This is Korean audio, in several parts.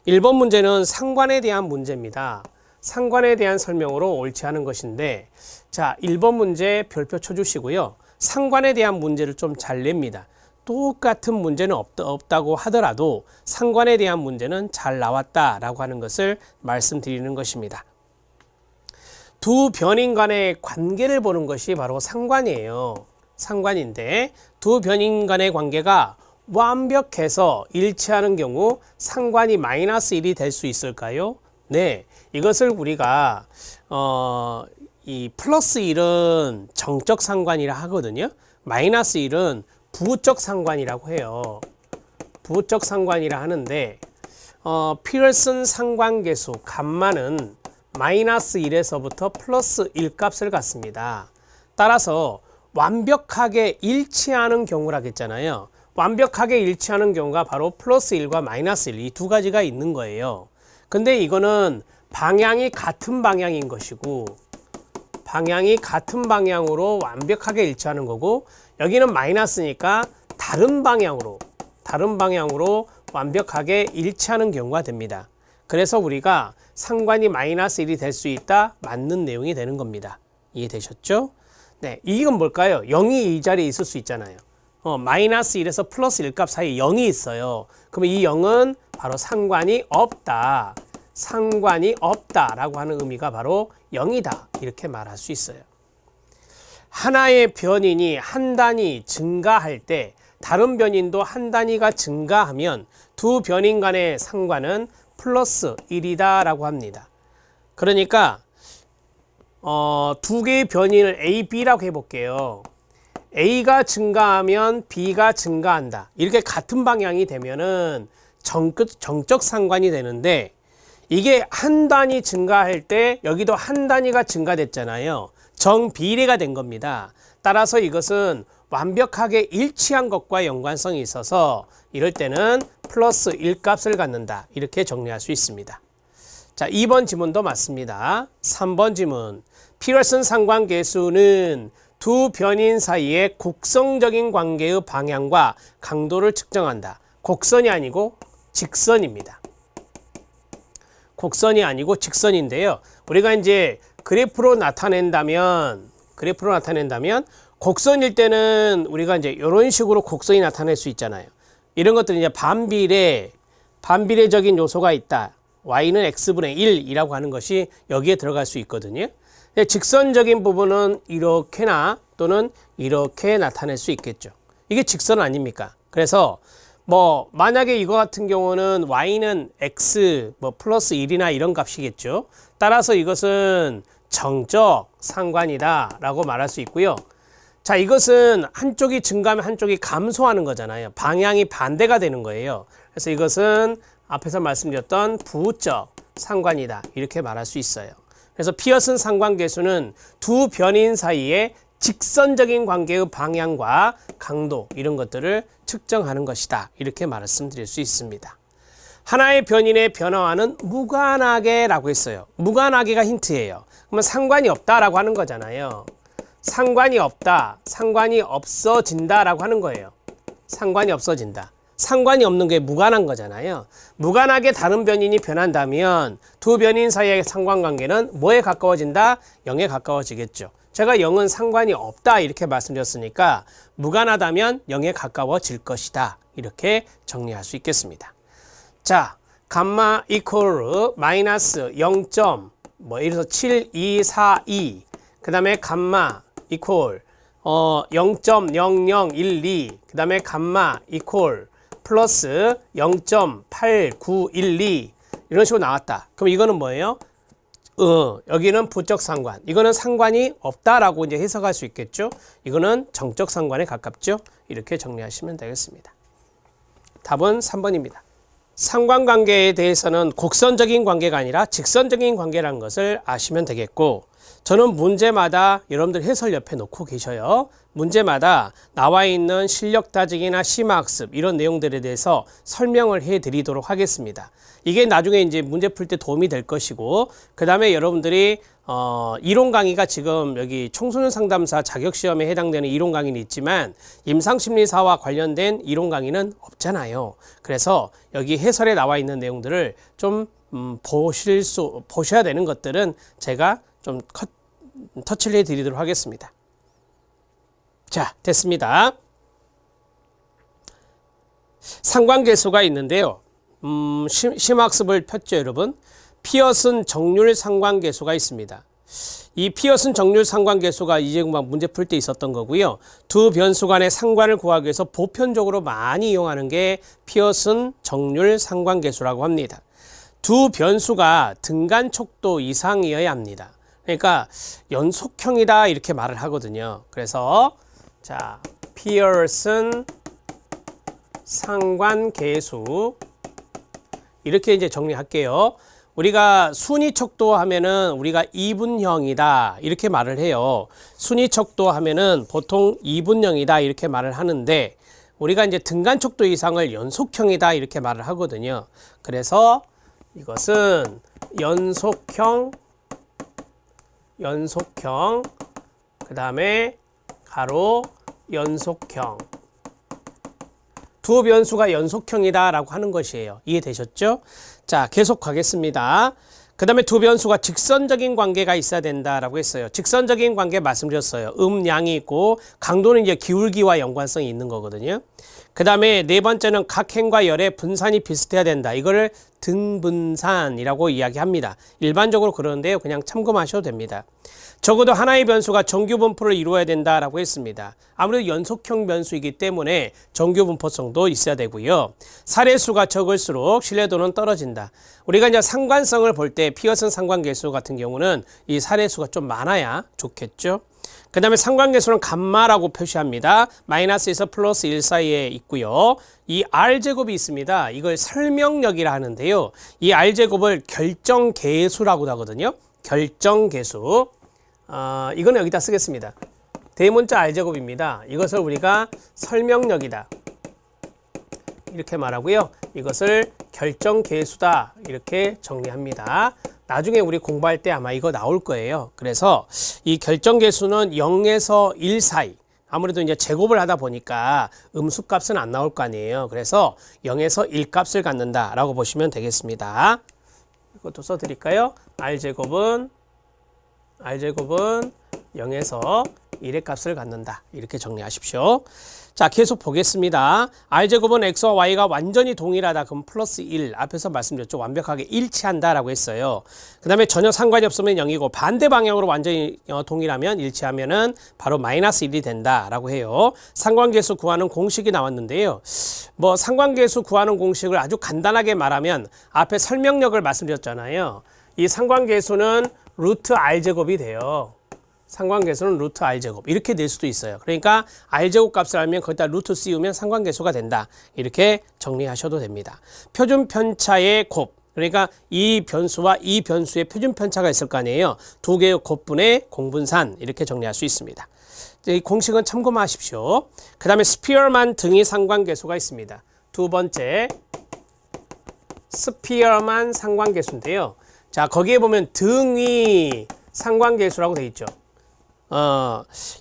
1번 문제는 상관에 대한 문제입니다. 상관에 대한 설명으로 옳지 않은 것인데, 자, 1번 문제 별표 쳐주시고요. 상관에 대한 문제를 좀 잘 냅니다. 똑같은 문제는 없다고 하더라도 상관에 대한 문제는 잘 나왔다라고 하는 것을 말씀드리는 것입니다. 두 변인 간의 관계를 보는 것이 바로 상관이에요. 상관인데 두 변인 간의 관계가 완벽해서 일치하는 경우 상관이 마이너스 1이 될 수 있을까요? 네, 이것을 우리가 이 플러스 1은 정적 상관이라 하거든요. 마이너스 1은 부적 상관이라고 해요. 부적 상관이라 하는데 피어슨 상관계수 감마는 마이너스 1에서부터 플러스 1 값을 갖습니다. 따라서 완벽하게 일치하는 경우라고 했잖아요. 완벽하게 일치하는 경우가 바로 플러스 1과 마이너스 1 이 두 가지가 있는 거예요. 근데 이거는 방향이 같은 방향인 것이고 방향이 같은 방향으로 완벽하게 일치하는 거고 여기는 마이너스니까 다른 방향으로 완벽하게 일치하는 경우가 됩니다. 그래서 우리가 상관이 마이너스 1이 될 수 있다 맞는 내용이 되는 겁니다. 이해되셨죠? 네, 이건 뭘까요? 0이 이 자리에 있을 수 있잖아요. 마이너스 1에서 플러스 1 값 사이에 0이 있어요. 그러면 이 0은 바로 상관이 없다. 상관이 없다라고 하는 의미가 바로 0이다. 이렇게 말할 수 있어요. 하나의 변인이 한 단위 증가할 때 다른 변인도 한 단위가 증가하면 두 변인 간의 상관은 플러스 1이다 라고 합니다. 그러니까 두 개의 변인을 A, B라고 해볼게요. A가 증가하면 B가 증가한다. 이렇게 같은 방향이 되면은 정적 상관이 되는데 이게 한 단위 증가할 때 여기도 한 단위가 증가됐잖아요. 정비례가 된 겁니다. 따라서 이것은 완벽하게 일치한 것과 연관성이 있어서 이럴 때는 플러스 1 값을 갖는다. 이렇게 정리할 수 있습니다. 자, 2번 지문도 맞습니다. 3번 지문. 피어슨 상관계수는 두 변인 사이의 곡선적인 관계의 방향과 강도를 측정한다. 곡선이 아니고 직선입니다. 곡선이 아니고 직선인데요. 우리가 이제 그래프로 나타낸다면 곡선일 때는 우리가 이제 이런 식으로 곡선이 나타낼 수 있잖아요. 이런 것들은 이제 반비례적인 요소가 있다. y는 x분의 1이라고 하는 것이 여기에 들어갈 수 있거든요. 직선적인 부분은 이렇게나 또는 이렇게 나타낼 수 있겠죠. 이게 직선 아닙니까? 그래서 만약에 이거 같은 경우는 y는 x 플러스 1이나 이런 값이겠죠. 따라서 이것은 정적 상관이다 라고 말할 수 있고요. 자, 이것은 한쪽이 증가하면 한쪽이 감소하는 거잖아요. 방향이 반대가 되는 거예요. 그래서 이것은 앞에서 말씀드렸던 부적 상관이다 이렇게 말할 수 있어요. 그래서 피어슨 상관계수는 두 변인 사이에 직선적인 관계의 방향과 강도 이런 것들을 측정하는 것이다 이렇게 말씀드릴 수 있습니다. 하나의 변인의 변화와는 무관하게 라고 했어요. 무관하게가 힌트예요. 그러면 상관이 없다라고 하는 거잖아요. 상관이 없다, 상관이 없어진다 라고 하는 거예요. 상관이 없어진다. 상관이 없는 게 무관한 거잖아요. 무관하게 다른 변인이 변한다면 두 변인 사이의 상관관계는 뭐에 가까워진다? 0에 가까워지겠죠. 제가 0은 상관이 없다 이렇게 말씀드렸으니까 무관하다면 0에 가까워질 것이다. 이렇게 정리할 수 있겠습니다. 자, 감마 이퀄 마이너스 0. 예를 들어서 7, 2, 4, 2. 그 다음에 감마 이퀄 0.0012. 그 다음에 감마 이퀄 플러스 0.8912. 이런 식으로 나왔다. 그럼 이거는 뭐예요? 여기는 부적 상관. 이거는 상관이 없다라고 이제 해석할 수 있겠죠. 이거는 정적 상관에 가깝죠. 이렇게 정리하시면 되겠습니다. 답은 3번입니다. 상관관계에 대해서는 곡선적인 관계가 아니라 직선적인 관계라는 것을 아시면 되겠고, 저는 문제마다 여러분들 해설 옆에 놓고 계셔요. 문제마다 나와 있는 실력 따지기나 심화학습 이런 내용들에 대해서 설명을 해 드리도록 하겠습니다. 이게 나중에 이제 문제 풀 때 도움이 될 것이고, 그 다음에 여러분들이 이론 강의가 지금 여기 청소년 상담사 자격시험에 해당되는 이론 강의는 있지만 임상심리사와 관련된 이론 강의는 없잖아요. 그래서 여기 해설에 나와 있는 내용들을 좀 보셔야 되는 것들은 제가 좀 터치를 해 드리도록 하겠습니다. 자, 됐습니다. 상관계수가 있는데요. 심학습을 폈죠, 여러분. 피어슨 정률 상관계수가 있습니다. 이 피어슨 정률 상관계수가 이제 금방 문제 풀 때 있었던 거고요. 두 변수 간의 상관을 구하기 위해서 보편적으로 많이 이용하는 게 피어슨 정률 상관계수라고 합니다. 두 변수가 등간 촉도 이상이어야 합니다. 그러니까 연속형이다 이렇게 말을 하거든요. 그래서 자, 피어슨 상관계수 이렇게 이제 정리할게요. 우리가 순위 척도 하면은 우리가 이분형이다 이렇게 말을 해요. 순위 척도 하면은 보통 이분형이다 이렇게 말을 하는데, 우리가 이제 등간 척도 이상을 연속형이다 이렇게 말을 하거든요. 그래서 이것은 연속형, 그 다음에 가로 연속형, 두 변수가 연속형이다 라고 하는 것이에요. 이해되셨죠? 자, 계속 가겠습니다. 그 다음에 두 변수가 직선적인 관계가 있어야 된다라고 했어요. 직선적인 관계 말씀드렸어요. 양이 있고 강도는 이제 기울기와 연관성이 있는 거거든요. 그 다음에 네 번째는 각 행과 열의 분산이 비슷해야 된다. 이거를 등분산이라고 이야기합니다. 일반적으로 그러는데요. 그냥 참고하셔도 됩니다. 적어도 하나의 변수가 정규분포를 이루어야 된다라고 했습니다. 아무래도 연속형 변수이기 때문에 정규분포성도 있어야 되고요. 사례수가 적을수록 신뢰도는 떨어진다. 우리가 이제 상관성을 볼 때 피어슨 상관계수 같은 경우는 이 사례수가 좀 많아야 좋겠죠. 그 다음에 상관계수는 감마라고 표시합니다. 마이너스에서 플러스 1 사이에 있고요. 이 R제곱이 있습니다. 이걸 설명력이라 하는데요. 이 R제곱을 결정계수라고도 하거든요. 결정계수. 이거는 여기다 쓰겠습니다. 대문자 R제곱입니다. 이것을 우리가 설명력이다 이렇게 말하고요. 이것을 결정계수다 이렇게 정리합니다. 나중에 우리 공부할 때 아마 이거 나올 거예요. 그래서 이 결정계수는 0에서 1 사이, 아무래도 이제 제곱을 하다 보니까 음수값은 안 나올 거 아니에요. 그래서 0에서 1 값을 갖는다 라고 보시면 되겠습니다. 이것도 써드릴까요? R제곱은 0에서 1의 값을 갖는다 이렇게 정리하십시오. 자, 계속 보겠습니다. R제곱은 X와 Y가 완전히 동일하다. 그럼 플러스 1 앞에서 말씀드렸죠. 완벽하게 일치한다 라고 했어요. 그 다음에 전혀 상관이 없으면 0이고 반대 방향으로 완전히 동일하면 일치하면은 바로 마이너스 1이 된다 라고 해요. 상관계수 구하는 공식이 나왔는데요. 뭐 상관계수 구하는 공식을 아주 간단하게 말하면 앞에 설명력을 말씀드렸잖아요. 이 상관계수는 루트 R제곱이 돼요. 상관계수는 루트 R제곱 이렇게 낼 수도 있어요. 그러니까 R제곱 값을 알면 거기다 루트 씌우면 상관계수가 된다. 이렇게 정리하셔도 됩니다. 표준편차의 곱, 그러니까 이 변수와 이 변수의 표준편차가 있을 거 아니에요. 두 개의 곱분의 공분산 이렇게 정리할 수 있습니다. 이 공식은 참고만 하십시오. 그 다음에 스피어만 등이 상관계수가 있습니다. 두 번째 스피어만 상관계수인데요. 자, 거기에 보면 등이 상관계수라고 되어 있죠.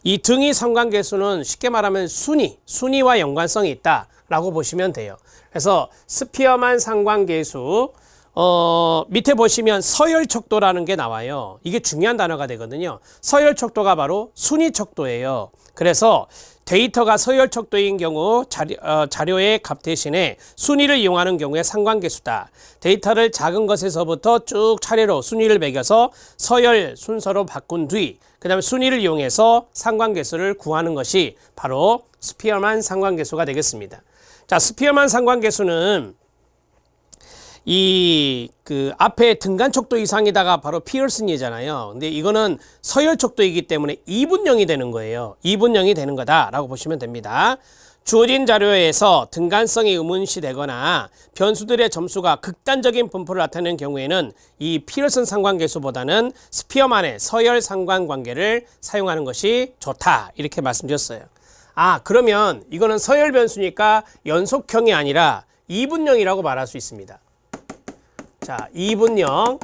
이 등이 상관계수는 쉽게 말하면 순위와 연관성이 있다라고 보시면 돼요. 그래서 스피어만 상관계수, 밑에 보시면 서열척도라는 게 나와요. 이게 중요한 단어가 되거든요. 서열척도가 바로 순위척도예요. 그래서 데이터가 서열척도인 경우 자료의 값 대신에 순위를 이용하는 경우에 상관계수다. 데이터를 작은 것에서부터 쭉 차례로 순위를 매겨서 서열 순서로 바꾼 뒤 그 다음에 순위를 이용해서 상관계수를 구하는 것이 바로 스피어만 상관계수가 되겠습니다. 자, 스피어만 상관계수는 앞에 등간척도 이상이다가 바로 피어슨이잖아요. 근데 이거는 서열척도이기 때문에 이분형이 되는 거예요. 이분형이 되는 거다라고 보시면 됩니다. 주어진 자료에서 등간성이 의문시되거나 변수들의 점수가 극단적인 분포를 나타내는 경우에는 이 피어슨 상관계수보다는 스피어만의 서열 상관관계를 사용하는 것이 좋다. 이렇게 말씀드렸어요. 아, 그러면 이거는 서열 변수니까 연속형이 아니라 이분형이라고 말할 수 있습니다. 자, 이분형.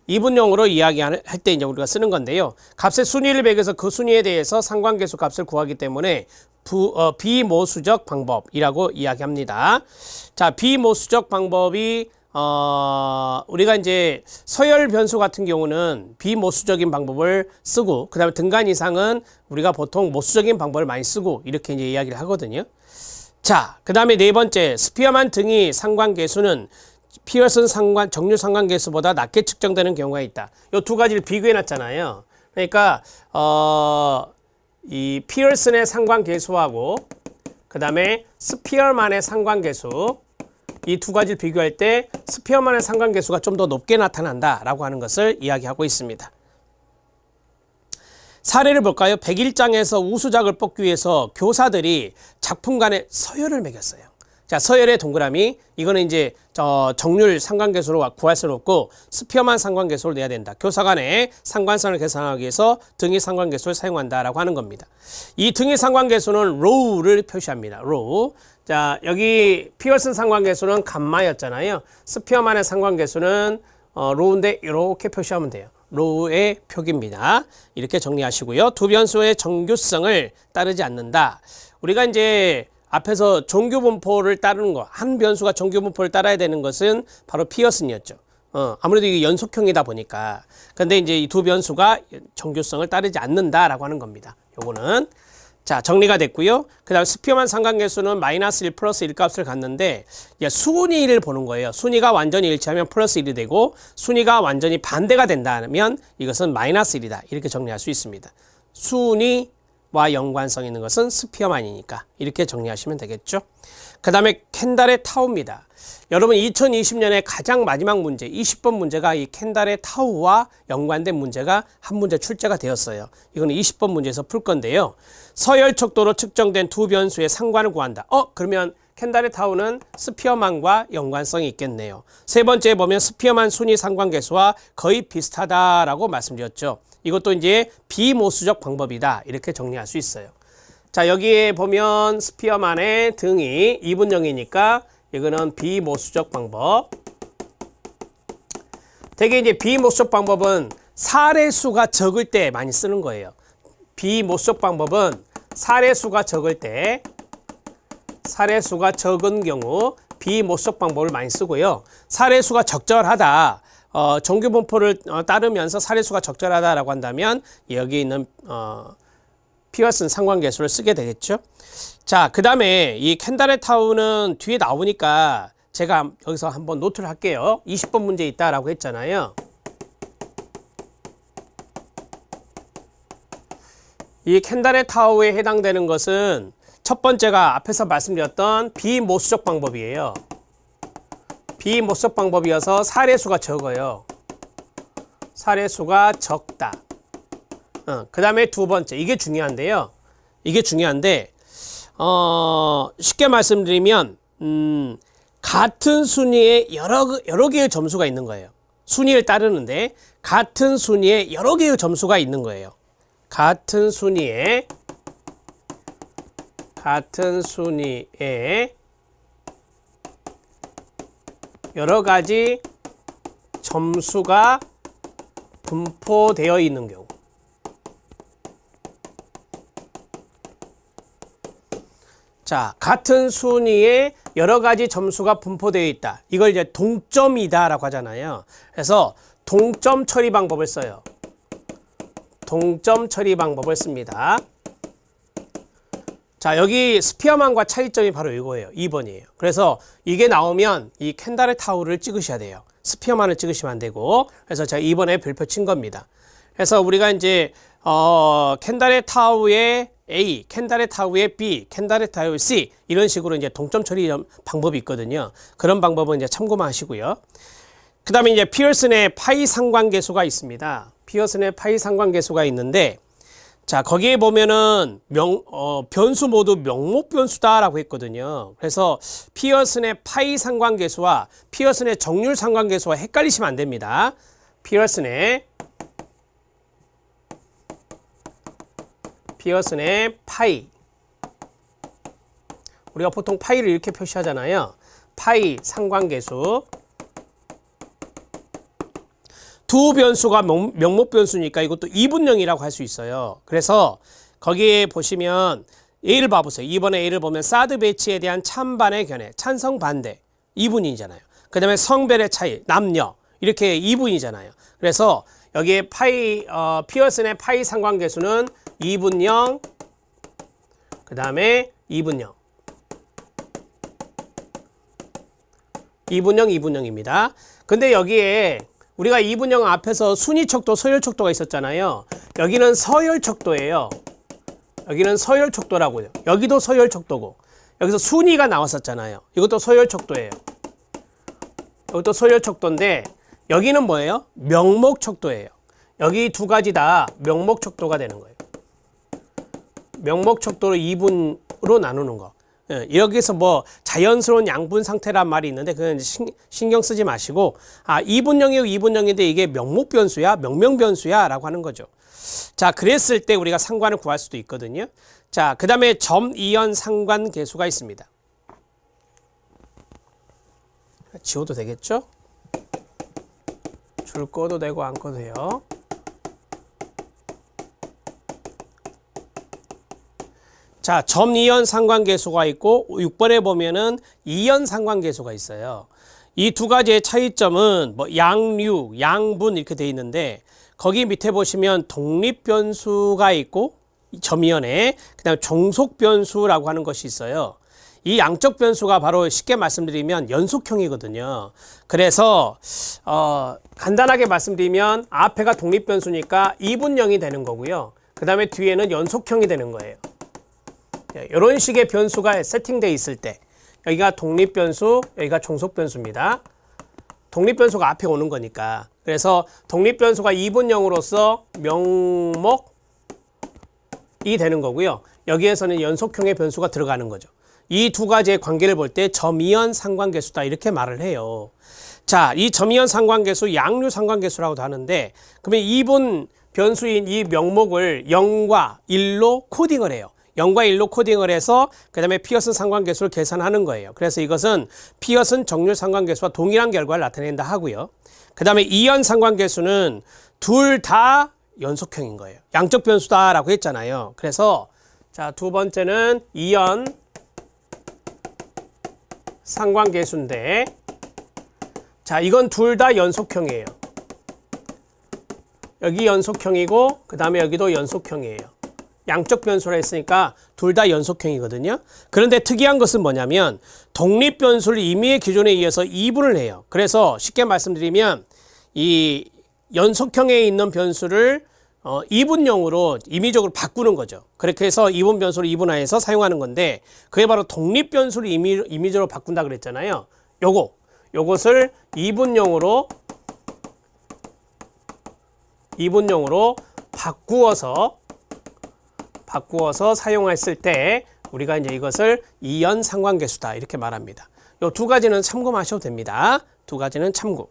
이분형으로 이야기할 때 이제 우리가 쓰는 건데요. 값의 순위를 매겨서 그 순위에 대해서 상관계수 값을 구하기 때문에 비모수적 방법이라고 이야기합니다. 자, 비모수적 방법이 우리가 이제 서열 변수 같은 경우는 비모수적인 방법을 쓰고, 그 다음에 등간 이상은 우리가 보통 모수적인 방법을 많이 쓰고 이렇게 이제 이야기를 하거든요. 자, 그 다음에 네 번째, 스피어만 등이 상관계수는 피어슨 정류 상관계수보다 낮게 측정되는 경우가 있다. 이 두 가지를 비교해 놨잖아요. 그러니까 이 피어슨의 상관계수하고 그 다음에 스피어만의 상관계수, 이 두 가지를 비교할 때 스피어만의 상관계수가 좀 더 높게 나타난다라고 하는 것을 이야기하고 있습니다. 사례를 볼까요? 101장에서 우수작을 뽑기 위해서 교사들이 작품 간에 서열을 매겼어요. 자, 서열의 동그라미, 이거는 이제 정률 상관계수로 구할 수는 없고 스피어만 상관계수를 내야 된다. 교사 간의 상관성을 계산하기 위해서 등위 상관계수를 사용한다라고 하는 겁니다. 이 등위 상관계수는 로우를 표시합니다. 로우. 자, 여기 피어슨 상관계수는 감마였잖아요. 스피어만의 상관계수는 로우인데 이렇게 표시하면 돼요. 로우의 표기입니다. 이렇게 정리하시고요. 두 변수의 정규성을 따르지 않는다. 우리가 이제 앞에서 정규분포를 따르는 거, 한 변수가 정규분포를 따라야 되는 것은 바로 피어슨이었죠. 아무래도 이게 연속형이다 보니까. 근데 이제 이 두 변수가 정규성을 따르지 않는다라고 하는 겁니다. 요거는. 자, 정리가 됐고요. 그 다음 스피어만 상관계수는 마이너스 1 플러스 1 값을 갖는데 순위를 보는 거예요. 순위가 완전히 일치하면 플러스 1이 되고 순위가 완전히 반대가 된다면 이것은 마이너스 1이다. 이렇게 정리할 수 있습니다. 순위와 연관성 있는 것은 스피어만이니까 이렇게 정리하시면 되겠죠. 그 다음에 켄달의 타우입니다. 여러분 2020년에 가장 마지막 문제 20번 문제가 이 켄달의 타우와 연관된 문제가 한 문제 출제가 되었어요. 이거는 20번 문제에서 풀 건데요. 서열 척도로 측정된 두 변수의 상관을 구한다. 그러면 켄달의 타우는 스피어만과 연관성이 있겠네요. 세 번째 보면 스피어만 순위 상관계수와 거의 비슷하다라고 말씀드렸죠. 이것도 이제 비모수적 방법이다. 이렇게 정리할 수 있어요. 자, 여기에 보면 스피어만의 등이 이분형이니까 이거는 비모수적 방법. 되게 이제 비모수적 방법은 사례수가 적을 때 많이 쓰는 거예요. 비모수적 방법은 사례수가 적을 때, 사례수가 적은 경우 비모수적 방법을 많이 쓰고요. 사례수가 적절하다. 정규분포를 따르면서 사례수가 적절하다라고 한다면 여기 있는 피어슨 상관계수를 쓰게 되겠죠. 자, 그 다음에 이 켄달의 타우는 뒤에 나오니까 제가 여기서 한번 노트를 할게요. 20번 문제 있다라고 했잖아요. 이 켄달의 타우에 해당되는 것은 첫 번째가 앞에서 말씀드렸던 비모수적 방법이에요. 비모수적 방법이어서 사례수가 적어요. 사례수가 적다. 그 다음에 두 번째, 이게 중요한데요. 이게 중요한데 쉽게 말씀드리면 같은 순위에 여러 개의 점수가 있는 거예요. 순위를 따르는데 같은 순위에 여러 개의 점수가 있는 거예요. 같은 순위에 여러 가지 점수가 분포되어 있는 경우. 자, 같은 순위에 여러 가지 점수가 분포되어 있다. 이걸 이제 동점이다라고 하잖아요. 그래서 동점 처리 방법을 써요. 동점 처리 방법을 씁니다. 자, 여기 스피어만과 차이점이 바로 이거예요. 2번이에요. 그래서 이게 나오면 이 켄달의 타우를 찍으셔야 돼요. 스피어만을 찍으시면 안 되고. 그래서 제가 2번에 별표 친 겁니다. 그래서 우리가 이제 켄달의 타우의 A, 켄달의 타우의 B, 켄달의 타우의 C 이런 식으로 이제 동점 처리 방법이 있거든요. 그런 방법은 이제 참고만 하시고요. 그 다음에 이제 피어슨의 파이 상관계수가 있습니다. 피어슨의 파이 상관계수가 있는데, 자, 거기에 보면은 변수 모두 명목 변수다라고 했거든요. 그래서 피어슨의 파이 상관계수와 피어슨의 정률 상관계수와 헷갈리시면 안 됩니다. 피어슨의 파이. 우리가 보통 파이를 이렇게 표시하잖아요. 파이 상관계수. 두 변수가 명목 변수니까 이것도 이분형이라고 할 수 있어요. 그래서 거기에 보시면 A를 봐보세요. 이번에 A를 보면 사드 배치에 대한 찬반의 견해, 찬성 반대 이분이잖아요. 그 다음에 성별의 차이, 남녀 이렇게 이분이잖아요. 그래서 여기에 피어슨의 파이 상관계수는 이분형, 그 다음에 이분형, 이분형입니다. 근데 여기에 우리가 이분형 앞에서 순위척도, 서열척도가 있었잖아요. 여기는 서열척도예요. 여기는 서열척도라고요. 여기도 서열척도고, 여기서 순위가 나왔었잖아요. 이것도 서열척도예요. 이것도 서열척도인데, 여기는 뭐예요? 명목척도예요. 여기 두 가지 다 명목척도가 되는 거예요. 명목척도로 2분으로 나누는 거. 여기서 뭐 자연스러운 양분 상태란 말이 있는데 그건 신경 쓰지 마시고, 이분형이고 이분형인데 이게 명목 변수야, 명명 변수야 라고 하는 거죠. 자, 그랬을 때 우리가 상관을 구할 수도 있거든요. 자, 그 다음에 점이연 상관계수가 있습니다. 지워도 되겠죠? 줄 꺼도 되고 안 꺼도 돼요. 자, 점이연 상관계수가 있고 6번에 보면은 이연 상관계수가 있어요. 이 두 가지의 차이점은 뭐 양류, 양분 이렇게 돼 있는데, 거기 밑에 보시면 독립변수가 있고 점이연에, 그다음에 종속변수라고 하는 것이 있어요. 이 양적 변수가 바로 쉽게 말씀드리면 연속형이거든요. 그래서 간단하게 말씀드리면 앞에가 독립변수니까 이분형이 되는 거고요. 그 다음에 뒤에는 연속형이 되는 거예요. 이런 식의 변수가 세팅되어 있을 때 여기가 독립변수, 여기가 종속변수입니다. 독립변수가 앞에 오는 거니까. 그래서 독립변수가 이분형으로서 명목이 되는 거고요. 여기에서는 연속형의 변수가 들어가는 거죠. 이 두 가지의 관계를 볼 때 점이연 상관계수다 이렇게 말을 해요. 자, 이 점이연 상관계수 양류 상관계수라고도 하는데, 그러면 이분 변수인 이 명목을 0과 1로 코딩을 해요. 0과 1로 코딩을 해서 그 다음에 피어슨 상관계수를 계산하는 거예요. 그래서 이것은 피어슨 정률 상관계수와 동일한 결과를 나타낸다 하고요. 그 다음에 이연 상관계수는 둘 다 연속형인 거예요. 양적 변수다라고 했잖아요. 그래서 자, 두 번째는 이연 상관계수인데, 자, 이건 둘 다 연속형이에요. 여기 연속형이고 그 다음에 여기도 연속형이에요. 양적 변수라 했으니까 둘 다 연속형이거든요. 그런데 특이한 것은 뭐냐면 독립변수를 임의의 기준에 의해서 이분을 해요. 그래서 쉽게 말씀드리면 이 연속형에 있는 변수를 이분형으로 임의적으로 바꾸는 거죠. 그렇게 해서 이분 변수를 이분화해서 사용하는 건데, 그게 바로 독립변수를 임의적으로 바꾼다 그랬잖아요. 요것을 이분형으로 바꾸어서 사용했을 때 우리가 이제 이것을 이연 상관계수다 이렇게 말합니다. 요 두 가지는 참고하셔도 됩니다. 두 가지는 참고.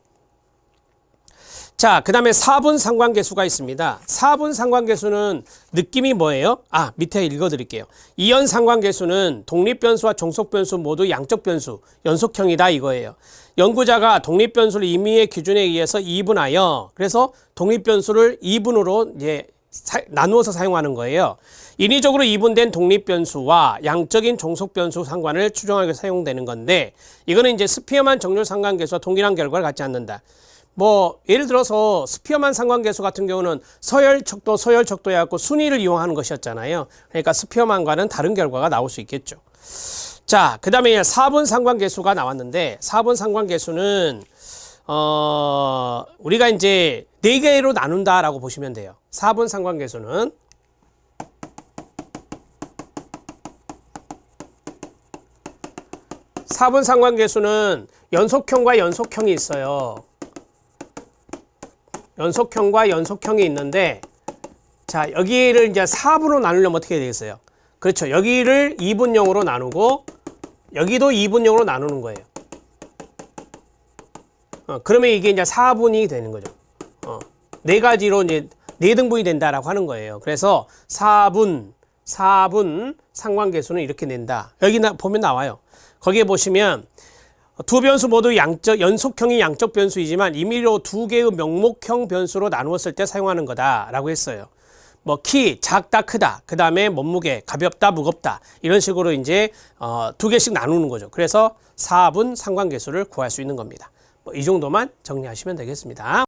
자, 그 다음에 4분 상관계수가 있습니다. 4분 상관계수는 느낌이 뭐예요? 밑에 읽어드릴게요. 이연 상관계수는 독립변수와 종속변수 모두 양적 변수, 연속형이다 이거예요. 연구자가 독립변수를 임의의 기준에 의해서 이분하여, 그래서 독립변수를 이분으로 이제 나누어서 사용하는 거예요. 인위적으로 이분된 독립변수와 양적인 종속변수 상관을 추정하기 위해 사용되는 건데, 이거는 이제 스피어만 정률 상관계수와 동일한 결과를 갖지 않는다. 뭐 예를 들어서 스피어만 상관계수 같은 경우는 서열척도 해갖고 순위를 이용하는 것이었잖아요. 그러니까 스피어만과는 다른 결과가 나올 수 있겠죠. 자, 그 다음에 4분 상관계수가 나왔는데, 4분 상관계수는 우리가 이제 4개로 나눈다라고 보시면 돼요. 4분 상관계수는 연속형과 연속형이 있어요. 연속형과 연속형이 있는데, 자, 여기를 이제 4분으로 나누려면 어떻게 되겠어요? 그렇죠. 여기를 2분형으로 나누고, 여기도 2분형으로 나누는 거예요. 그러면 이게 이제 4분이 되는 거죠. 네 가지로 이제 4등분이 된다라고 하는 거예요. 그래서 4분 상관계수는 이렇게 낸다. 여기 보면 나와요. 거기에 보시면 두 변수 모두 연속형이 양적 변수이지만 임의로 두 개의 명목형 변수로 나누었을 때 사용하는 거다라고 했어요. 뭐 키, 작다, 크다, 그 다음에 몸무게, 가볍다, 무겁다, 이런 식으로 이제 두 개씩 나누는 거죠. 그래서 4분 상관계수를 구할 수 있는 겁니다. 이 정도만 정리하시면 되겠습니다.